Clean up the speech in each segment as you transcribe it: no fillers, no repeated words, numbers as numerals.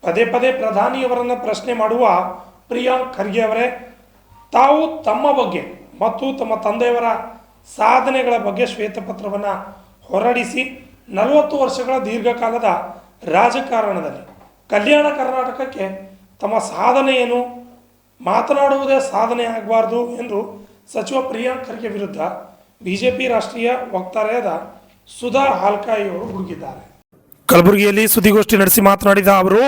ಪದೇ ಪದೇ ಪ್ರಧಾನಿಯವರನ್ನು ಪ್ರಶ್ನೆ ಮಾಡುವ ಪ್ರಿಯಾಂಕ್ ಖರ್ಗೆ ಅವರೇ, ತಾವು ತಮ್ಮ ಬಗ್ಗೆ ಮತ್ತು ತಮ್ಮ ತಂದೆಯವರ ಸಾಧನೆಗಳ ಬಗ್ಗೆ ಶ್ವೇತಪತ್ರವನ್ನು ಹೊರಡಿಸಿ 40 ವರ್ಷಗಳ ದೀರ್ಘಕಾಲದ ರಾಜಕಾರಣದಲ್ಲಿ ಕಲ್ಯಾಣ ಕರ್ನಾಟಕಕ್ಕೆ ತಮ್ಮ ಸಾಧನೆ ಏನು, ಮಾತನಾಡುವುದೇ ಸಾಧನೆ ಆಗಬಾರ್ದು ಎಂದು ಸಚಿವ ಪ್ರಿಯಾಂಕ್ ಖರ್ಗೆ ವಿರುದ್ಧ ಬಿಜೆಪಿ ರಾಷ್ಟ್ರೀಯ ವಕ್ತಾರೆಯಾದ ಸುಧಾ ಹಾಲ್ಕಾಯಿ ಅವರು ಗುಡುಗಿದ್ದಾರೆ. ಕಲಬುರಗಿಯಲ್ಲಿ ಸುದ್ದಿಗೋಷ್ಠಿ ನಡೆಸಿ ಮಾತನಾಡಿದ ಅವರು,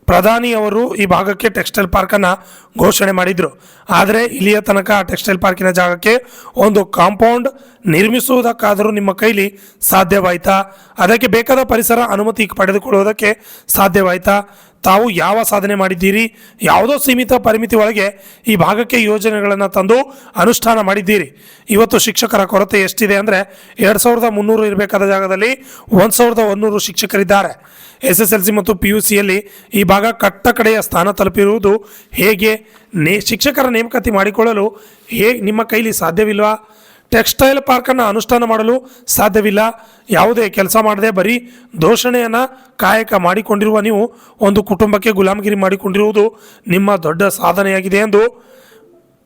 ಪ್ರಧಾನಿಯವರು ಈ ಭಾಗಕ್ಕೆ ಟೆಕ್ಸ್ಟೈಲ್ ಪಾರ್ಕನ್ನು ಘೋಷಣೆ ಮಾಡಿದರು. ಆದರೆ ಇಲ್ಲಿಯ ತನಕ ಆ ಟೆಕ್ಸ್ಟೈಲ್ ಪಾರ್ಕಿನ ಜಾಗಕ್ಕೆ ಒಂದು ಕಾಂಪೌಂಡ್ ನಿರ್ಮಿಸುವುದಕ್ಕಾದರೂ ನಿಮ್ಮ ಕೈಲಿ ಸಾಧ್ಯವಾಯಿತಾ? ಅದಕ್ಕೆ ಬೇಕಾದ ಪರಿಸರ ಅನುಮತಿ ಪಡೆದುಕೊಳ್ಳುವುದಕ್ಕೆ ಸಾಧ್ಯವಾಯಿತಾ? ತಾವು ಯಾವ ಸಾಧನೆ ಮಾಡಿದ್ದೀರಿ? ಯಾವುದೋ ಸೀಮಿತ ಪರಿಮಿತಿ ಒಳಗೆ ಈ ಭಾಗಕ್ಕೆ ಯೋಜನೆಗಳನ್ನು ತಂದು ಅನುಷ್ಠಾನ ಮಾಡಿದ್ದೀರಿ. ಇವತ್ತು ಶಿಕ್ಷಕರ ಕೊರತೆ ಎಷ್ಟಿದೆ ಅಂದರೆ 2300 ಇರಬೇಕಾದ ಜಾಗದಲ್ಲಿ 1100 ಶಿಕ್ಷಕರಿದ್ದಾರೆ. SSLC ಮತ್ತು PUCಯಲ್ಲಿ ಈ ಭಾಗ ಕಟ್ಟ ಕಡೆಯ ಸ್ಥಾನ ತಲುಪಿರುವುದು ಹೇಗೆ? ಶಿಕ್ಷಕರ ನೇಮಕಾತಿ ಮಾಡಿಕೊಳ್ಳಲು ನಿಮ್ಮ ಕೈಲಿ ಸಾಧ್ಯವಿಲ್ವಾ? ಟೆಕ್ಸ್ಟೈಲ್ ಪಾರ್ಕನ್ನು ಅನುಷ್ಠಾನ ಮಾಡಲು ಸಾಧ್ಯವಿಲ್ಲ. ಯಾವುದೇ ಕೆಲಸ ಮಾಡದೆ ಬರೀ ದೂಷಣೆಯನ್ನು ಕಾಯಕ ಮಾಡಿಕೊಂಡಿರುವ ನೀವು ಒಂದು ಕುಟುಂಬಕ್ಕೆ ಗುಲಾಮಗಿರಿ ಮಾಡಿಕೊಂಡಿರುವುದು ನಿಮ್ಮ ದೊಡ್ಡ ಸಾಧನೆಯಾಗಿದೆ ಎಂದು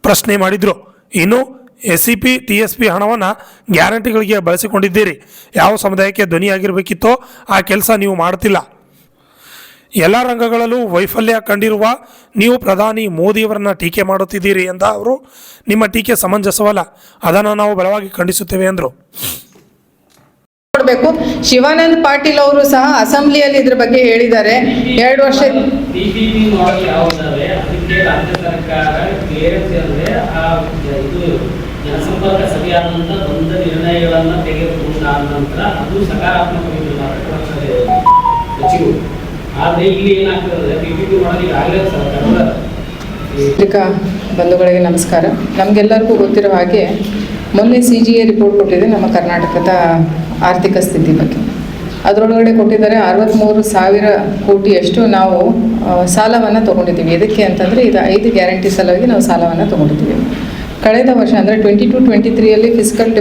ಪ್ರಶ್ನೆ ಮಾಡಿದರು. ಇನ್ನು SCP TSP ಹಣವನ್ನು ಗ್ಯಾರಂಟಿಗಳಿಗೆ ಬಳಸಿಕೊಂಡಿದ್ದೀರಿ. ಯಾವ ಸಮುದಾಯಕ್ಕೆ ಧ್ವನಿಯಾಗಿರಬೇಕಿತ್ತೋ ಆ ಕೆಲಸ ನೀವು ಮಾಡ್ತಿಲ್ಲ. ಎಲ್ಲ ರಂಗಗಳಲ್ಲೂ ವೈಫಲ್ಯ ಕಂಡಿರುವ ನೀವು ಪ್ರಧಾನಿ ಮೋದಿಯವರನ್ನ ಟೀಕೆ ಮಾಡುತ್ತಿದ್ದೀರಿ ಎಂದ ಅವರು, ನಿಮ್ಮ ಟೀಕೆ ಸಮಂಜಸವಲ್ಲ, ಅದನ್ನು ನಾವು ಬಲವಾಗಿ ಖಂಡಿಸುತ್ತೇವೆ ಎಂದರು. ಶಿವಾನಂದ ಪಾಟೀಲ್ ಅವರು ಸಹ ಅಸೆಂಬ್ಲಿಯಲ್ಲಿ ಇದ್ರ ಬಗ್ಗೆ ಹೇಳಿದ್ದಾರೆ. 2 ವರ್ಷ ಜನಸಂಪರ್ಕ ಸಭೆಯಾದಂಥ ಒಂದು ನಿರ್ಣಯಗಳನ್ನು ತೆಗೆದುಕೊಂಡ ನಂತರ ಅದು ಸಕಾರಾತ್ಮಕ ಸಚಿವರು. ಆದರೆ ಇಲ್ಲಿ ಏನಾಗ್ತದೆ, PPP ಮಾಡೋದು ಆಗಲೇ ಪತ್ರಿಕಾ ಬಂಧುಗಳಿಗೆ ನಮಸ್ಕಾರ. ನಮಗೆಲ್ಲರಿಗೂ ಗೊತ್ತಿರೋ ಹಾಗೆ ಮೊನ್ನೆ CGA ರಿಪೋರ್ಟ್ ಕೊಟ್ಟಿದೆ ನಮ್ಮ ಕರ್ನಾಟಕದ ಆರ್ಥಿಕ ಸ್ಥಿತಿ ಬಗ್ಗೆ. ಅದರೊಳಗಡೆ ಕೊಟ್ಟಿದ್ದಾರೆ 63,000 ಕೋಟಿಯಷ್ಟು ನಾವು ಸಾಲವನ್ನು ತೊಗೊಂಡಿದ್ದೀವಿ. ಎದಕ್ಕೆ ಅಂತಂದರೆ ಇದು 5 ಗ್ಯಾರಂಟಿ ಸಲುವಾಗಿ ನಾವು ಸಾಲವನ್ನು ತೊಗೊಂಡಿದ್ದೀವಿ. ಕಳೆದ ವರ್ಷ ಅಂದರೆ 22-23ಯಲ್ಲಿ ಫಿಸ್ಕಲ್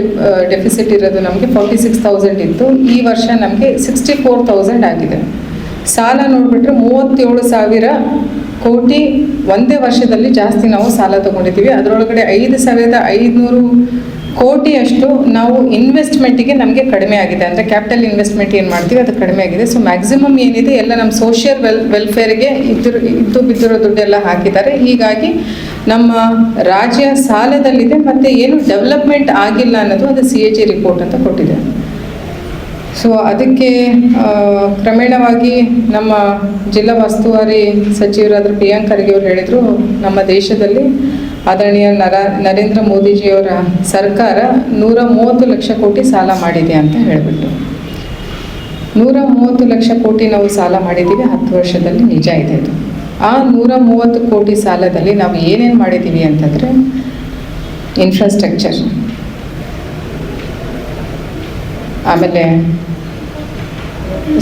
ಡೆಫಿಸಿಟ್ ಇರೋದು ನಮಗೆ 46,000 ಇತ್ತು. ಈ ವರ್ಷ ನಮಗೆ 64,000 ಆಗಿದೆ. ಸಾಲ ನೋಡಿಬಿಟ್ರೆ 37,000 ಕೋಟಿ ಒಂದೇ ವರ್ಷದಲ್ಲಿ ಜಾಸ್ತಿ ನಾವು ಸಾಲ ತೊಗೊಂಡಿದ್ದೀವಿ. ಅದರೊಳಗಡೆ 5,500 ಕೋಟಿಯಷ್ಟು ನಾವು ಇನ್ವೆಸ್ಟ್ಮೆಂಟಿಗೆ ನಮಗೆ ಕಡಿಮೆ ಆಗಿದೆ. ಅಂದರೆ ಕ್ಯಾಪಿಟಲ್ ಇನ್ವೆಸ್ಟ್ಮೆಂಟ್ ಏನು ಮಾಡ್ತೀವಿ ಅದು ಕಡಿಮೆ ಆಗಿದೆ. ಸೊ ಮ್ಯಾಕ್ಸಿಮಮ್ ಏನಿದೆ ಎಲ್ಲ ನಮ್ಮ ಸೋಷಿಯಲ್ ವೆಲ್ಫೇರ್ಗೆ ಇದ್ದು ಬಿದ್ದಿರೋ ದುಡ್ಡೆಲ್ಲ ಹಾಕಿದ್ದಾರೆ. ಹೀಗಾಗಿ ನಮ್ಮ ರಾಜ್ಯ ಸಾಲದಲ್ಲಿದೆ ಮತ್ತು ಏನು ಡೆವಲಪ್ಮೆಂಟ್ ಆಗಿಲ್ಲ ಅನ್ನೋದು ಅದು CAG ರಿಪೋರ್ಟ್ ಅಂತ ಕೊಟ್ಟಿದೆ. ಸೊ ಅದಕ್ಕೆ ಕ್ರಮೇಣವಾಗಿ ನಮ್ಮ ಜಿಲ್ಲಾ ಉಸ್ತುವಾರಿ ಸಚಿವರಾದ ಪ್ರಿಯಾಂಕ್ ಖರ್ಗೆ ಅವರು ಹೇಳಿದರು, ನಮ್ಮ ದೇಶದಲ್ಲಿ ಆದರಣೀಯ ನರೇಂದ್ರ ಮೋದಿಜಿಯವರ ಸರ್ಕಾರ 130 ಲಕ್ಷ ಕೋಟಿ ಸಾಲ ಮಾಡಿದೆ ಅಂತ ಹೇಳಿಬಿಟ್ಟು. 130 ಲಕ್ಷ ಕೋಟಿ ನಾವು ಸಾಲ ಮಾಡಿದ್ದೀವಿ 10 ವರ್ಷದಲ್ಲಿ, ನಿಜ ಇದೆ ಇದು. ಆ 130 ಕೋಟಿ ಸಾಲದಲ್ಲಿ ನಾವು ಏನೇನು ಮಾಡಿದ್ದೀವಿ ಅಂತಂದರೆ ಇನ್ಫ್ರಾಸ್ಟ್ರಕ್ಚರ್, ಆಮೇಲೆ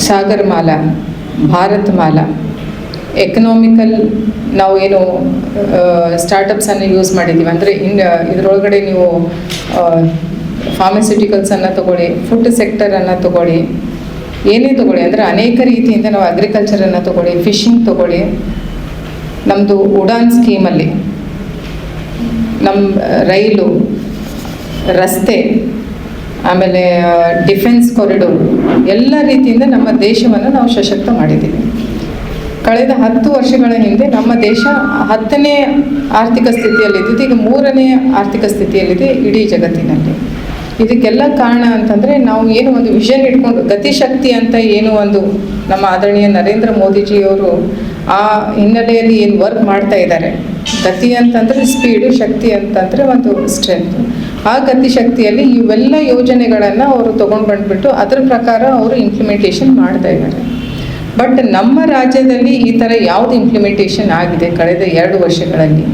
ಸಾಗರ್ ಮಾಲಾ, ಭಾರತ್ ಮಾಲಾ, ಎಕನಾಮಿಕಲ್ ನಾವು ಏನು ಸ್ಟಾರ್ಟಪ್ಸನ್ನು ಯೂಸ್ ಮಾಡಿದ್ದೀವಿ. ಅಂದರೆ ಇದರೊಳಗಡೆ ನೀವು ಫಾರ್ಮಸ್ಯೂಟಿಕಲ್ಸನ್ನು ತೊಗೊಳ್ಳಿ, ಫುಡ್ ಸೆಕ್ಟರನ್ನು ತೊಗೊಳ್ಳಿ, ಏನೇ ತೊಗೊಳ್ಳಿ, ಅಂದರೆ ಅನೇಕ ರೀತಿಯಿಂದ ನಾವು ಅಗ್ರಿಕಲ್ಚರನ್ನು ತೊಗೊಳ್ಳಿ, ಫಿಶಿಂಗ್ ತೊಗೊಳ್ಳಿ, ನಮ್ಮದು ಉಡಾನ್ ಸ್ಕೀಮಲ್ಲಿ ನಮ್ಮ ರೈಲು, ರಸ್ತೆ, ಆಮೇಲೆ ಡಿಫೆನ್ಸ್ ಕಾರಿಡೋರ್, ಎಲ್ಲ ರೀತಿಯಿಂದ ನಮ್ಮ ದೇಶವನ್ನು ನಾವು ಸಶಕ್ತ ಮಾಡಿದ್ದೀವಿ. ಕಳೆದ 10 ವರ್ಷಗಳ ಹಿಂದೆ ನಮ್ಮ ದೇಶ 10ನೇ ಆರ್ಥಿಕ ಸ್ಥಿತಿಯಲ್ಲಿದ್ದು ಈಗ 3ನೇ ಆರ್ಥಿಕ ಸ್ಥಿತಿಯಲ್ಲಿದೆ ಇಡೀ ಜಗತ್ತಿನಲ್ಲಿ. ಇದಕ್ಕೆಲ್ಲ ಕಾರಣ ಅಂತಂದರೆ ನಾವು ಏನು ಒಂದು ವಿಷನ್ ಇಟ್ಕೊಂಡು ಗತಿಶಕ್ತಿ ಅಂತ ಏನು ಒಂದು ನಮ್ಮ ಆದರಣೀಯ ನರೇಂದ್ರ ಮೋದಿಜಿಯವರು ಆ ಹಿನ್ನೆಲೆಯಲ್ಲಿ ಏನು ವರ್ಕ್ ಮಾಡ್ತಾ ಇದ್ದಾರೆ. ಗತಿ ಅಂತಂದರೆ ಸ್ಪೀಡು, ಶಕ್ತಿ ಅಂತಂದರೆ ಒಂದು ಸ್ಟ್ರೆಂತ್. ಆ ಗತಿಶಕ್ತಿಯಲ್ಲಿ ಇವೆಲ್ಲ ಯೋಜನೆಗಳನ್ನು ಅವರು ತೊಗೊಂಡು ಬಂದುಬಿಟ್ಟು ಅದರ ಪ್ರಕಾರ ಅವರು ಇಂಪ್ಲಿಮೆಂಟೇಷನ್ ಮಾಡ್ತಾ ಇದ್ದಾರೆ. ಬಟ್ ನಮ್ಮ ರಾಜ್ಯದಲ್ಲಿ ಈ ಥರ ಯಾವುದು ಇಂಪ್ಲಿಮೆಂಟೇಷನ್ ಆಗಿದೆ ಕಳೆದ 2 ವರ್ಷಗಳಲ್ಲಿ,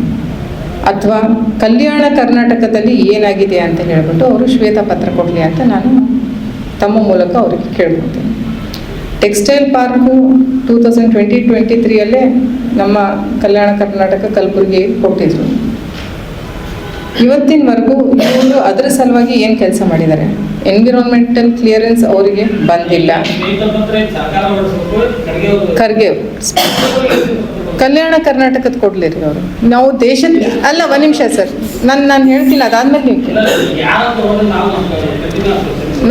ಅಥವಾ ಕಲ್ಯಾಣ ಕರ್ನಾಟಕದಲ್ಲಿ ಏನಾಗಿದೆ ಅಂತ ಹೇಳಿಬಿಟ್ಟು ಅವರು ಶ್ವೇತಪತ್ರ ಕೊಡಲಿ ಅಂತ ನಾನು ತಮ್ಮ ಮೂಲಕ ಅವರಿಗೆ ಕೇಳ್ಕೊತೀನಿ. ಟೆಕ್ಸ್ಟೈಲ್ ಪಾರ್ಕು 2020-23ಯಲ್ಲೇ ನಮ್ಮ ಕಲ್ಯಾಣ ಕರ್ನಾಟಕ ಕಲಬುರಗಿ ಕೊಟ್ಟಿದ್ರು. ಇವತ್ತಿನವರೆಗೂ ಇವರು ಅದರ ಸಲುವಾಗಿ ಏನು ಕೆಲಸ ಮಾಡಿದ್ದಾರೆ? ಎನ್ವಿರಾನ್ಮೆಂಟಲ್ ಕ್ಲಿಯರೆನ್ಸ್ ಅವರಿಗೆ ಬಂದಿಲ್ಲ. ಶ್ವೇತಪತ್ರ ಸರ್ಕಾರ ಹೊರಡಿಸ್ಬೇಕು, ಖರ್ಗೆ ಅವರು ಕಲ್ಯಾಣ ಕರ್ನಾಟಕದ ಕೊಡ್ಲಿರಿ ಅವರು. ನಾವು ದೇಶದ ಅಲ್ಲ, ಒಂದು ನಿಮಿಷ ಸರ್, ನಾನು ಹೇಳ್ತೀನಿ, ಅದಾದ್ಮೇಲೆ ನೀವು ಕೇಳಿ.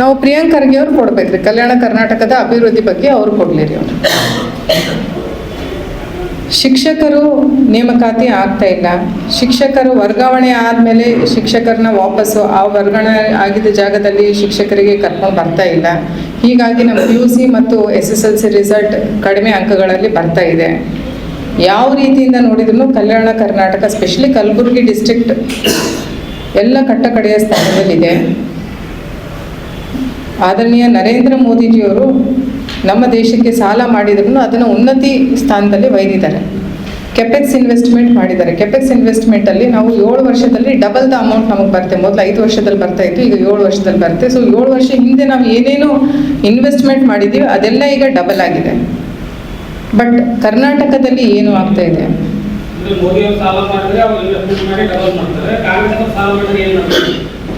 ನಾವು ಪ್ರಿಯಾಂಕ್ ಖರ್ಗೆ ಅವ್ರು ಕೊಡ್ಬೇಕ್ರಿ, ಕಲ್ಯಾಣ ಕರ್ನಾಟಕದ ಅಭಿವೃದ್ಧಿ ಬಗ್ಗೆ ಅವ್ರು ಕೊಡ್ಲಿರಿ ಅವರು. ಶಿಕ್ಷಕರು ನೇಮಕಾತಿ ಆಗ್ತಾ ಇಲ್ಲ. ಶಿಕ್ಷಕರು ವರ್ಗಾವಣೆ ಆದಮೇಲೆ ಶಿಕ್ಷಕರನ್ನ ವಾಪಸ್ಸು ಆ ವರ್ಗಾವಣೆ ಆಗಿದ್ದ ಜಾಗದಲ್ಲಿ ಶಿಕ್ಷಕರಿಗೆ ಕರ್ಕೊಂಡು ಬರ್ತಾ ಇಲ್ಲ. ಹೀಗಾಗಿ ನಮ್ಮ PUC ಮತ್ತು SSLC ರಿಸಲ್ಟ್ ಕಡಿಮೆ ಅಂಕಗಳಲ್ಲಿ ಬರ್ತಾ ಇದೆ. ಯಾವ ರೀತಿಯಿಂದ ನೋಡಿದ್ರು ಕಲ್ಯಾಣ ಕರ್ನಾಟಕ, ಸ್ಪೆಷಲಿ ಕಲಬುರಗಿ ಡಿಸ್ಟ್ರಿಕ್ಟ್ ಎಲ್ಲ ಕಟ್ಟಕಡೆಯ ಸ್ಥಾನದಲ್ಲಿದೆ. ಆದರಣೀಯ ನರೇಂದ್ರ ಮೋದಿಜಿಯವರು ನಮ್ಮ ದೇಶಕ್ಕೆ ಸಾಲ ಮಾಡಿದ್ರು ಅದನ್ನು ಉನ್ನತಿ ಸ್ಥಾನದಲ್ಲಿ ಒಯ್ದಿದ್ದಾರೆ. ಕೆಪೆಕ್ಸ್ ಇನ್ವೆಸ್ಟ್ಮೆಂಟ್ ಮಾಡಿದ್ದಾರೆ. ಕೆಪೆಕ್ಸ್ ಇನ್ವೆಸ್ಟ್ಮೆಂಟಲ್ಲಿ ನಾವು 7 ವರ್ಷದಲ್ಲಿ ಡಬಲ್ ದ ಅಮೌಂಟ್ ನಮಗೆ ಬರುತ್ತೆ. ಮೊದಲು 5 ವರ್ಷದಲ್ಲಿ ಬರ್ತಾ ಇತ್ತು, ಈಗ 7 ವರ್ಷದಲ್ಲಿ ಬರುತ್ತೆ. ಸೊ 7 ವರ್ಷ ಹಿಂದೆ ನಾವು ಏನೇನು ಇನ್ವೆಸ್ಟ್ಮೆಂಟ್ ಮಾಡಿದ್ದೀವಿ ಅದೆಲ್ಲ ಈಗ ಡಬಲ್ ಆಗಿದೆ. ಬಟ್ ಕರ್ನಾಟಕದಲ್ಲಿ ಏನು ಆಗ್ತಾ ಇದೆ?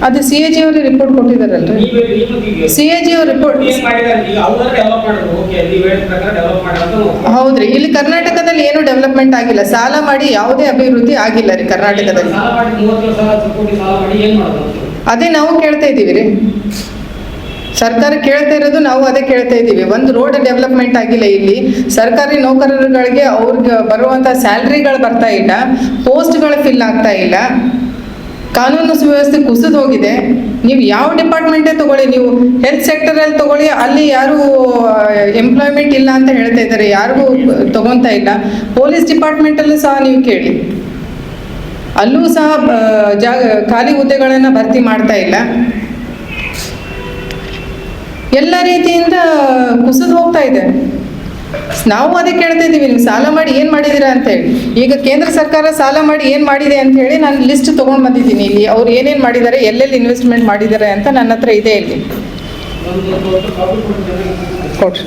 ಅದು CAG ಅವರು ರಿಪೋರ್ಟ್ ಕೊಟ್ಟಿದ್ದಾರಲ್ರಿ. CAG ಅವರು ರಿಪೋರ್ಟ್ ಹೌದ್ರಿ. ಇಲ್ಲಿ ಕರ್ನಾಟಕದಲ್ಲಿ ಏನು ಡೆವಲಪ್ಮೆಂಟ್ ಆಗಿಲ್ಲ. ಸಾಲ ಮಾಡಿ ಯಾವುದೇ ಅಭಿವೃದ್ಧಿ ಆಗಿಲ್ಲ ರೀ ಕರ್ನಾಟಕದಲ್ಲಿ. ಅದೇ ನಾವು ಕೇಳ್ತಾ ಇದ್ದೀವಿ ರೀ, ಸರ್ಕಾರ ಕೇಳ್ತಾ ಇರೋದು ನಾವು ಅದೇ ಕೇಳ್ತಾ ಇದ್ದೀವಿ. ಒಂದು ರೋಡ್ ಡೆವಲಪ್ಮೆಂಟ್ ಆಗಿಲ್ಲ ಇಲ್ಲಿ. ಸರ್ಕಾರಿ ನೌಕರರುಗಳಿಗೆ ಅವ್ರಿಗೆ ಬರುವಂಥ ಸ್ಯಾಲ್ರಿಗಳು ಬರ್ತಾ ಇಲ್ಲ, ಪೋಸ್ಟ್ಗಳು ಫಿಲ್ ಆಗ್ತಾ ಇಲ್ಲ, ಕಾನೂನು ಸುವ್ಯವಸ್ಥೆ ಕುಸಿದು ಹೋಗಿದೆ. ನೀವು ಯಾವ ಡಿಪಾರ್ಟ್ಮೆಂಟೇ ತಗೊಳ್ಳಿ, ನೀವು ಹೆಲ್ತ್ ಸೆಕ್ಟರಲ್ಲಿ ತಗೊಳ್ಳಿ, ಅಲ್ಲಿ ಯಾರು ಎಂಪ್ಲಾಯ್ಮೆಂಟ್ ಇಲ್ಲ ಅಂತ ಹೇಳ್ತಾ ಇದ್ದಾರೆ, ಯಾರಿಗೂ ತಗೊತಾ ಇಲ್ಲ. ಪೊಲೀಸ್ ಡಿಪಾರ್ಟ್ಮೆಂಟಲ್ಲೂ ಸಹ ನೀವು ಕೇಳಿ, ಅಲ್ಲೂ ಸಹ ಖಾಲಿ ಹುದ್ದೆಗಳನ್ನು ಭರ್ತಿ ಮಾಡ್ತಾ ಇಲ್ಲ. ಎಲ್ಲ ರೀತಿಯಿಂದ ಕುಸಿದು ಹೋಗ್ತಾ ಇದೆ. ನಾವು ಅದೇ ಕೇಳ್ತಾ ಇದ್ದೀವಿ, ನೀವು ಸಾಲ ಮಾಡಿ ಏನು ಮಾಡಿದ್ದೀರಾ ಅಂತೇಳಿ. ಈಗ ಕೇಂದ್ರ ಸರ್ಕಾರ ಸಾಲ ಮಾಡಿ ಏನು ಮಾಡಿದೆ ಅಂತ ಹೇಳಿ ನಾನು ಲಿಸ್ಟ್ ತೊಗೊಂಡು ಬಂದಿದ್ದೀನಿ. ಇಲ್ಲಿ ಅವ್ರು ಏನೇನು ಮಾಡಿದ್ದಾರೆ, ಎಲ್ಲೆಲ್ಲಿ ಇನ್ವೆಸ್ಟ್ಮೆಂಟ್ ಮಾಡಿದ್ದಾರೆ ಅಂತ ನನ್ನ ಹತ್ರ ಇದೆ. ಇಲ್ಲಿ ಕೊಡ್ರಿ.